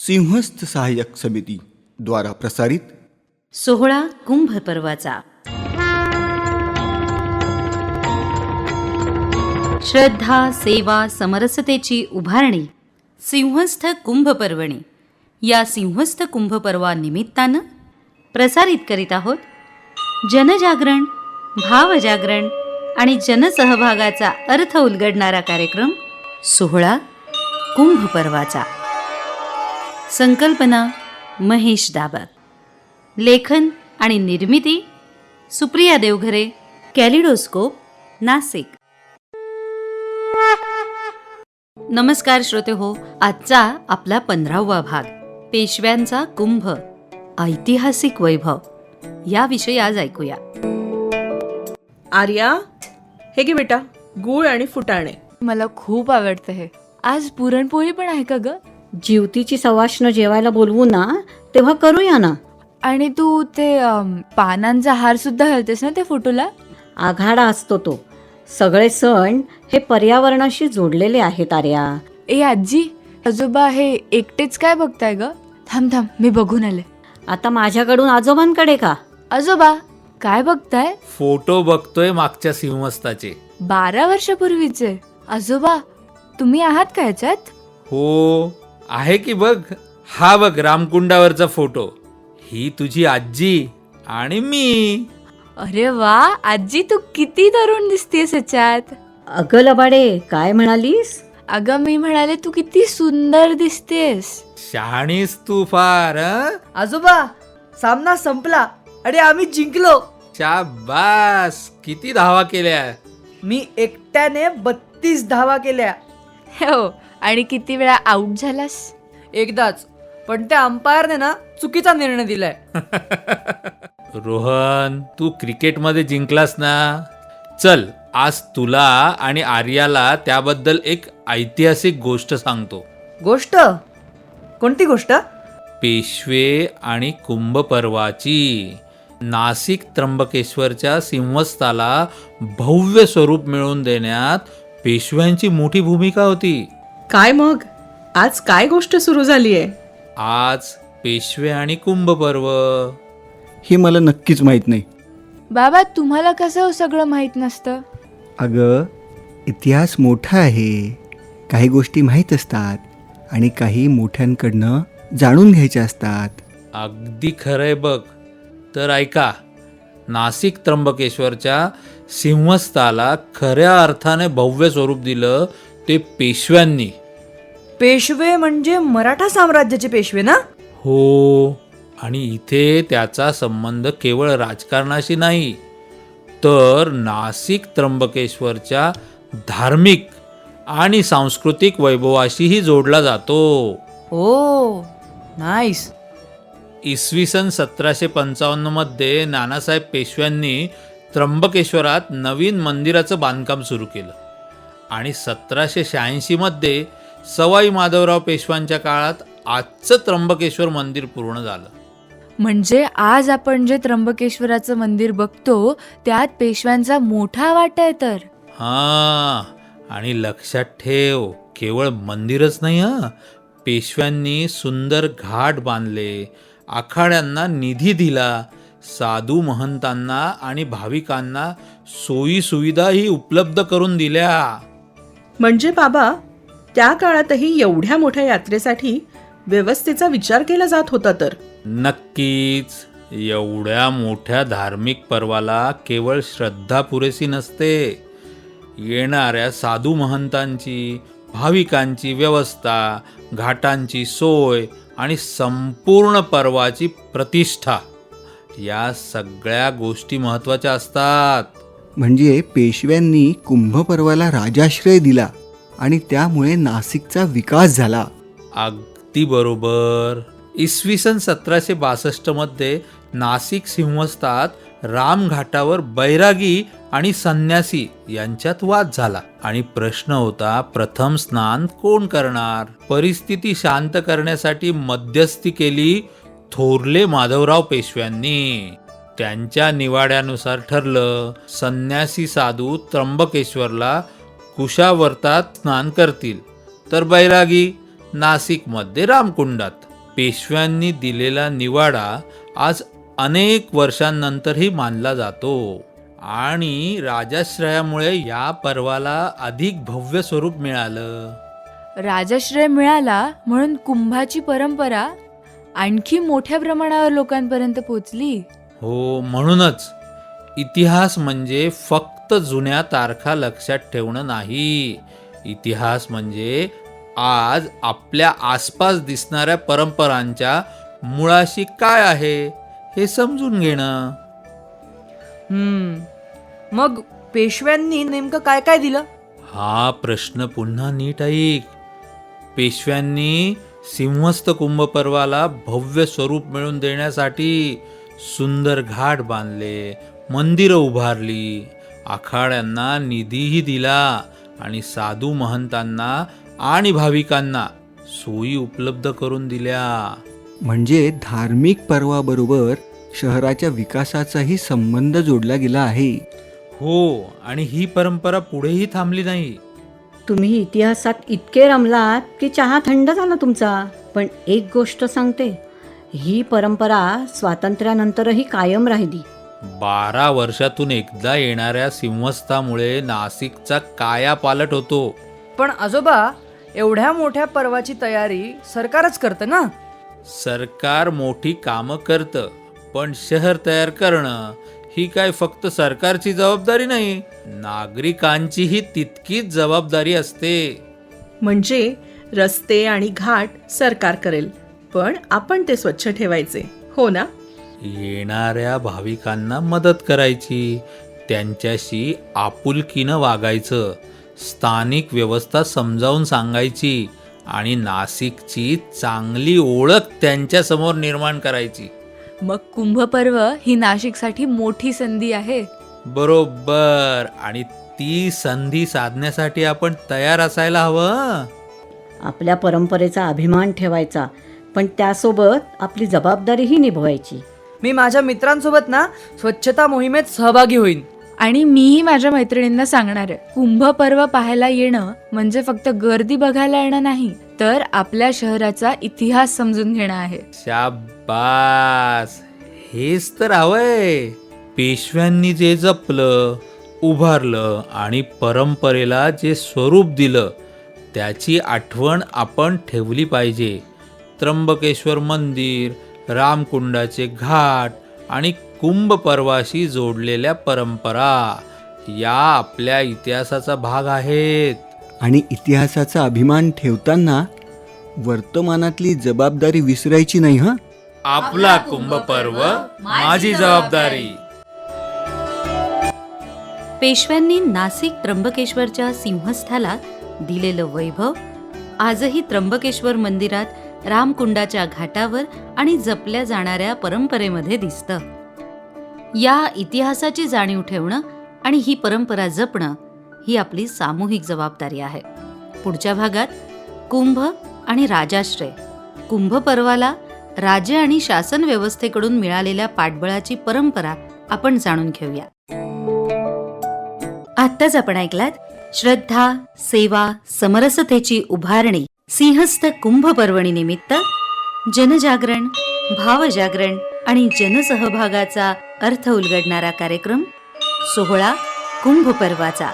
सिंहस्थ सहाय्यक समिती द्वारा प्रसारित सोहळा कुंभ पर्वाचा श्रद्धा सेवा समरसतेची उभारणी सिंहस्थ कुंभ पर्वणी या सिंहस्थ कुंभ पर्वानिमित्तानं प्रसारित करीत आहोत जनजागरण भावजागरण आणि जनसहभागाचा अर्थ उलगडणारा कार्यक्रम सोहळा कुंभ पर्वाचा. संकल्पना महेश दाबर, लेखन आणि निर्मिती सुप्रिया देवघरे, कॅलिडोस्कोप, नाशिक. नमस्कार श्रोते हो, आजचा आपला 15वा भाग पेशव्यांचा कुंभ ऐतिहासिक वैभव याविषयी आज ऐकूया. आर्या, हे घे बेटा, गूळ आणि फुटाणे. मला खूप आवडतं हे. आज पुरणपोळी पण आहे का ग? जीवतीची सवाष्ण जेवायला बोलवू ना, तेव्हा करूया ना. आणि तू ते पानांचा हार सुद्धा घालतेस ना त्या फोटोला? आघाडा असतो तो. सगळे सण हे पर्यावरणाशी जोडलेले आहेत आर्या. ए आजी, आजोबा हे एकटेच काय बघताय ग? थांब थांब, मी बघून आले. आता माझ्याकडून आजोबांकडे का? आजोबा काय बघताय? फोटो बघतोय मागच्या सिंहस्थाचे. 12 वर्षापूर्वीचे. आजोबा तुम्ही आहात का ह्याच्यात? हो आहे की, बघ हा बघ रामकुंडावरचा फोटो. ही तुझी आजी आणि मी. अरे वा आजी, तू किती तरुण दिसतेस ह्याच्यात. अगं लबाडे, काय म्हणालीस? अगं मी म्हणाले तू किती सुंदर दिसतेस. शहाणीस तू फार. आजोबा, सामना संपला आणि आम्ही जिंकलो. शाबास, किती धावा केल्या? मी एकट्याने 32 धावा केल्या. हो, आणि किती वेळा आउट झालास? एकदाच, पण त्या अंपायरने ना चुकीचा निर्णय दिलाय. रोहन, तू क्रिकेटमध्ये जिंकलास ना. चल, आज तुला आणि आर्याला त्याबद्दल एक ऐतिहासिक गोष्ट सांगतो. गोष्ट? कोणती गोष्ट? पेशवे आणि कुंभ पर्वाची. नाशिक त्र्यंबकेश्वरच्या सिंहस्थाला भव्य स्वरूप मिळवून देण्यात पेशव्यांची मोठी भूमिका होती. काय मग आज काय गोष्ट सुरू झालीये? आज पेशवे आणि कुंभ पर्व. हे मला नक्कीच माहीत नाही. बाबा तुम्हाला कसं सगळं माहित नसतं? अगं, इतिहास मोठा आहे. काही गोष्टी माहीत असतात आणि काही मोठ्यांकडनं जाणून घ्यायच्या असतात. अगदी खरंय बघ. तर ऐका, नाशिक त्र्यंबकेश्वरच्या सिंहस्थाला खऱ्या अर्थाने भव्य स्वरूप दिलं ते पेशव्यांनी. पेशवे म्हणजे मराठा साम्राज्याचे पेशवे ना? हो, आणि इथे त्याचा संबंध केवळ राजकारणाशी नाही, तर नाशिक त्र्यंबकेश्वरच्या धार्मिक आणि सांस्कृतिक वैभवाशीही जोडला जातो. ओ नाईस. इसवी सन 1755 मध्ये नानासाहेब पेशव्यांनी त्र्यंबकेश्वरात नवीन मंदिराचं बांधकाम सुरू केलं आणि 1786 मध्ये सवाई माधवराव पेशव्यांच्या काळात आजचं त्र्यंबकेश्वर मंदिर पूर्ण झालं. म्हणजे आज आपण जे त्र्यंबकेश्वराचं मंदिर बघतो त्यात पेशव्यांचा मोठा वाटा आहे. तर हां, आणि लक्षात ठेव, केवळ मंदिरच नाही पेशव्यांनी सुंदर घाट बांधले, आखाड्यांना निधी दिला, साधू महंतांना आणि भाविकांना सोयी सुविधाही उपलब्ध करून दिल्या. म्हणजे बाबा, त्या काळातही एवढ्या मोठ्या यात्रेसाठी व्यवस्थेचा विचार केला जात होता. तर नक्कीच, एवढ्या मोठ्या धार्मिक पर्वाला केवळ श्रद्धा पुरेसी नसते. येणाऱ्या साधू महंतांची, भाविकांची व्यवस्था, घाटांची सोय आणि संपूर्ण पर्वाची प्रतिष्ठा, या सगळ्या गोष्टी महत्त्वाच्या असतात. म्हणजे पेशव्यांनी कुंभपर्वाला राजाश्रय दिला आणि त्यामुळे नाशिकचा विकास झाला. अगदी बरोबर. इसवी सन 1762 मध्ये नाशिक सिंहस्थात रामघाटावर बैरागी आणि संन्यासी यांच्यात वाद झाला आणि प्रश्न होता, प्रथम स्नान कोण करणार? परिस्थिती शांत करण्यासाठी मध्यस्थी केली थोरले माधवराव पेशव्यांनी. त्यांच्या निवाड्यानुसार ठरलं, संन्यासी साधू त्र्यंबकेश्वरला कुशावर्तात स्नान करतील, तर बैरागी नाशिकमध्ये रामकुंडात. पेशव्यांनी दिलेला निवाडा आज अनेक वर्षांनंतरही मानला जातो आणि राजाश्रयामुळे या पर्वाला अधिक भव्य स्वरूप मिळालं. राजाश्रय मिळाला म्हणून कुंभाची परंपरा आणखी मोठ्या प्रमाणावर लोकांपर्यंत पोचली. हो, म्हणूनच इतिहास म्हणजे फक्त जुन्या तारखा लक्षात ठेवणं नाही. इतिहास म्हणजे आज आपल्या आसपास दिसणाऱ्या परंपरांच्या मुळाशी काय आहे हे समजून घेणं. मग पेशव्यांनी नेमकं काय काय दिलं? हा प्रश्न पुन्हा नीट ऐक. पेशव्यांनी सिंहस्थ कुंभ पर्वाला भव्य स्वरूप मिळवून देण्यासाठी सुंदर घाट बांधले, मंदिरं उभारली, आखाड्यांना निधीही दिला आणि साधू महंतांना आणि भाविकांना सोयी उपलब्ध करून दिल्या. म्हणजे धार्मिक पर्वाबरोबर शहराच्या विकासाचाही संबंध जोडला गेला आहे. हो, आणि ही परंपरा पुढेही थांबली नाही. तुम्ही इतिहासात इतके रमलात की चहा थंड झाला तुमचा. पण एक गोष्ट सांगते, ही परंपरा स्वातंत्र्यानंतरही कायम राहिली. 12 वर्षातून एकदा येणाऱ्या सिंहस्थामुळे नाशिकचा कायापालट होतो. पण आजोबा, एवढ्या मोठ्या पर्वाची तयारी सरकारच करतं ना? सरकार मोठी कामं करतं, पण शहर तयार करणं ही काय फक्त सरकारची जबाबदारी नाही, नागरिकांचीही तितकीच जबाबदारी असते. म्हणजे रस्ते आणि घाट सरकार करेल, पण आपण ते स्वच्छ ठेवायचे, हो ना? येणाऱ्या भाविकांना मदत करायची, त्यांच्याशी आपुलकीनं वागायचं, स्थानिक व्यवस्था समजावून सांगायची आणि नाशिकची चांगली ओळख त्यांच्यासमोर निर्माण करायची. मग कुंभपर्व ही नाशिकसाठी मोठी संधी आहे. बरोबर, आणि ती संधी साधण्यासाठी आपण तयार असायला हवं. आपल्या परंपरेचा अभिमान ठेवायचा, पण त्यासोबत आपली जबाबदारीही निभवायची. मी माझ्या मित्रांसोबत ना स्वच्छता मोहिमेत सहभागी होईन. आणि मीही माझ्या मैत्रिणींना सांगणार आहे, कुंभपर्व पाहायला येणं म्हणजे फक्त गर्दी बघायला येणं नाही, तर आपल्या शहराचा इतिहास समजून घेणं आहे. शाबास, हेच तर हवंय. पेशव्यांनी जे जपलं, उभारलं आणि परंपरेला जे स्वरूप दिलं त्याची आठवण आपण ठेवली पाहिजे. त्र्यंबकेश्वर मंदिर, रामकुंडाचे घाट आणि कुंभ पर्वाशी जोडलेल्या परंपरा या आपल्या इतिहासाचा भाग आहेत. आणि इतिहासाचा अभिमान ठेवताना वर्तमानातली जबाबदारी विसरायची नाही. हं, आपला कुंभ पर्व माझी जबाबदारी. पेशव्यांनी नाशिक त्र्यंबकेश्वरच्या सिंहस्थाला दिलेलं वैभव आजही त्र्यंबकेश्वर मंदिरात, रामकुंडाच्या घाटावर आणि जपल्या जाणाऱ्या परंपरेमध्ये दिसतं. या इतिहासाची जाणीव ठेवणं आणि ही परंपरा जपणं ही आपली सामूहिक जबाबदारी आहे. पुढच्या भागात कुंभ आणि राजाश्रय, कुंभ पर्वाला राजे आणि शासन व्यवस्थेकडून मिळालेल्या पाठबळाची परंपरा आपण जाणून घेऊया. आत्ताच आपण ऐकलात श्रद्धा, सेवा, समरसतेची उभारणी सिंहस्थ कुंभ पर्वणी निमित्त जनजागरण, भावजागरण आणि जनसहभागाचा अर्थ उलगडणारा कार्यक्रम सोहळा कुंभ पर्वाचा.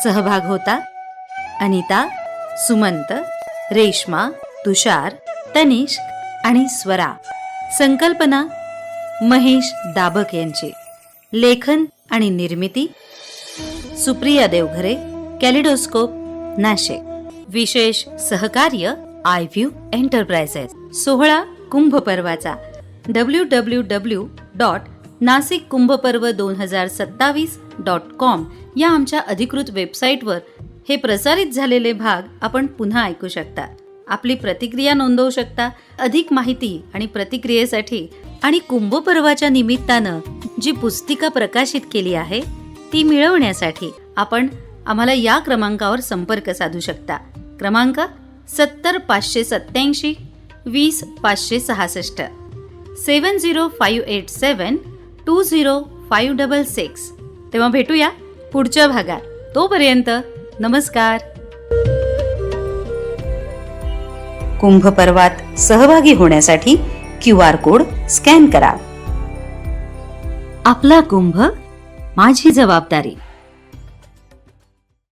सहभाग होता अनिता, सुमंत, रेश्मा, तुषार, तनिष्क आणि स्वरा. संकल्पना महेश दाभक यांची. लेखन आणि निर्मिती सुप्रिया देवघरे, कॅलिडोस्कोप, नाशिक. विशेष सहकार्य आयव्ह्यू एंटरप्राइजेस. सोहळा कुंभ पर्वाचा www.nasikkumbhaparva2027.com या आमच्या अधिकृत वेबसाईटवर हे प्रसारित झालेले भाग आपण पुन्हा ऐकू शकता. आपली प्रतिक्रिया नोंदवू शकता. अधिक माहिती आणि प्रतिक्रियेसाठी आणि कुंभ पर्वाच्या निमित्तानं जी पुस्तिका प्रकाशित केली आहे ती मिळवण्यासाठी आपण आम्हाला या क्रमांकावर संपर्क साधू शकता. क्रमांक 70587 20566 705872056. तेव्हा भेटूया पुढच्या भागात. तोपर्यंत नमस्कार. कुंभ पर्वात सहभागी होण्यासाठी QR कोड स्कॅन करा. आपला कुंभ, माझी जबाबदारी.